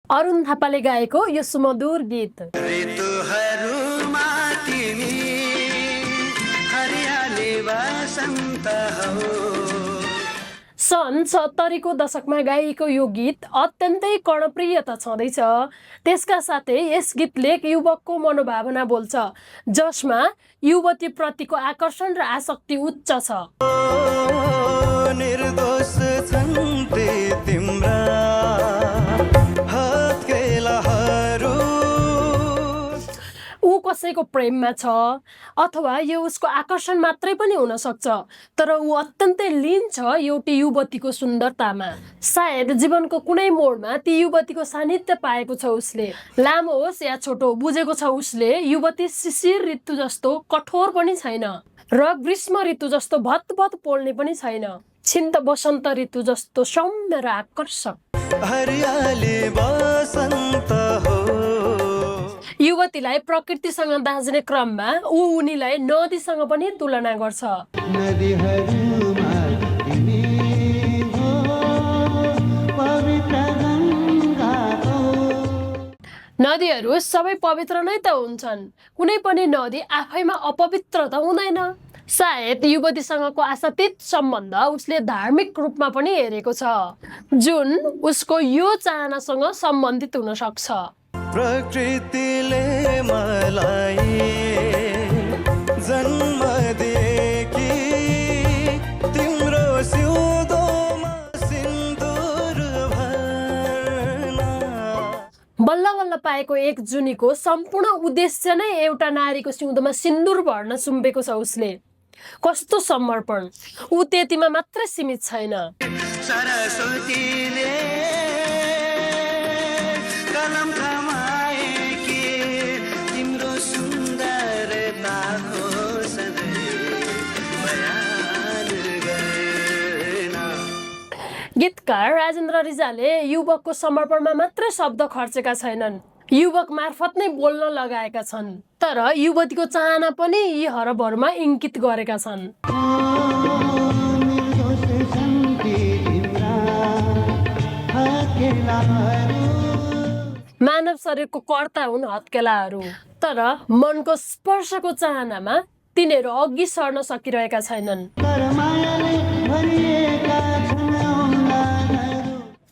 अरुण थापाले गाएको यो सुमधुर गीत। ऋतुहरूमा तिमी हरियाली वसन्त हौ। सन् 70 को दशकमा गाइएको यो गीत अत्यन्तै कर्णप्रिय त छँदैछ, त्यसका साथै यस गीतले युवकको मनोभावना बोल्छ, जसमा युवती प्रतिको आकर्षण र आसक्ति उच्च छ। निर्दोष छन् ती तिम्रा हत्केलाहरू। ऊ कसैको प्रेममा छ अथवा यो उसको आकर्षण मात्रै पनि हुन सक्छ, तर ऊ अत्यन्तै लीन छ एउटी युवतीको सुन्दरतामा। सायद जीवनको कुनै मोडमा ती युवतीको सान्निध्य पाएको छ उसले। लामो होस् या छोटो, बुझेको छ उसले युवती शिशिर ऋतु जस्तो कठोर पनि छैन र ग्रीष्म ऋतु जस्तो भतभत पोल्ने पनि छैन। छिन्त बसन्त ऋतु जस्तो सौम्य र आकर्षक। हरियाली वसन्त हो। युवतीलाई प्रकृतिसँग दाँच्ने क्रममा ऊ उनीलाई नदीसँग पनि तुलना गर्छ। नदीहरूमा तिमी हो पवित्र गङ्गा हो। नदीहरू सबै पवित्र नै त हुन्छन्, कुनै पनि नदी आफैमा अपवित्र त हुँदैन। सायद युवतीसँगको आशातीत सम्बन्ध उसले धार्मिक रूपमा पनि हेरेको छ, जुन उसको यो चाहनासँग सम्बन्धित हुन सक्छ। प्रकृतिले मलाई जन्म दिएकी तिम्रो सिउँदोमा सिन्दुर भर्न। बल्ल बल्ल पाएको एक जुनीको सम्पूर्ण उद्देश्य नै एउटा नारीको सिउँदोमा सिन्दुर भर्न सुम्पेको छ उसले। कस्तो समर्पण! ऊ त्यतिमा मात्रै सीमित छैन। सरस्वतीले कलम थमाएकी तिम्रो सुन्दरताको सधैँ बयान गर्न। गीतकार राजेन्द्र रिजालले युवकको समर्पणमा मात्रै शब्द खर्चेका छैनन्, युवक मार्फत नै बोल्न लगाएका छन्, तर युवतीको चाहना पनि यी हरभरमा इङ्कित गरेका छन्। मानव शरीरको कर्ता हुन् हत्केलाहरू, तर मनको स्पर्शको चाहनामा तिनीहरू अघि सर्न सकिरहेका छैनन्।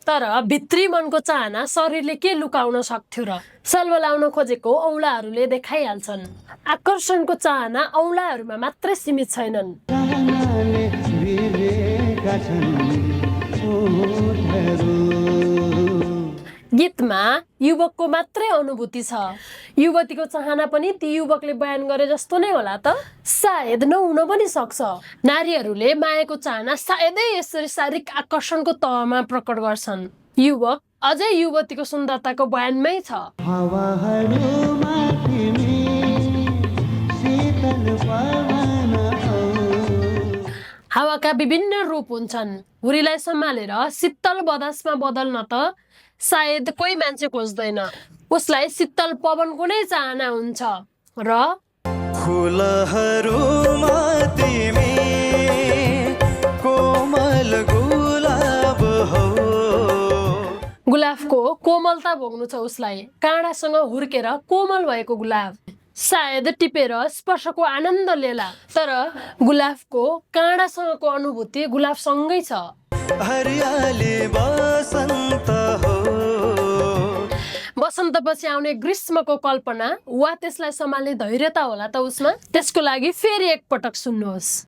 तर भित्री मनको चाहना शरीरले के लुकाउन सक्थ्यो र? सल्बलाउन खोजेको औँलाहरूले देखाइहाल्छन्। आकर्षणको चाहना औँलाहरूमा मात्रै सीमित छैनन्। गीतमा युवकको मात्रै अनुभूति छ, युवतीको चाहना पनि ती युवकले बयान गरे जस्तो नै होला त? सायद नहुन पनि सक्छ। नारीहरूले मायाको चाहना सायदै यसरी शारीरिक आकर्षणको तहमा प्रकट गर्छन्। युवक अझै युवतीको सुन्दरताको बयानमै छ। हावाका विभिन्न रूप हुन्छन्, हुरीलाई सम्हालेर शीतल बदासमा बदल्न त सायद कोही मान्छे खोज्दैन। उसलाई शीतल पवनको नै चाहना हुन्छ र फुलहरूमा तिमी कोमल गुलाब हो। गुलाबको कोमलता भोग्नु छ उसलाई, काँडासँग हुर्केर कोमल भएको गुलाब। सायद टिपेर स्पर्शको आनन्द लेला, तर गुलाबको काँडासँगको अनुभूति गुलाबसँगै छ। हरियाली वसन्त हो। वसन्तपछि आउने ग्रीष्मको कल्पना वा त्यसलाई सम्हाल्ने धैर्यता होला त उसमा? त्यसको लागि फेरि एकपटक सुन्नुहोस्।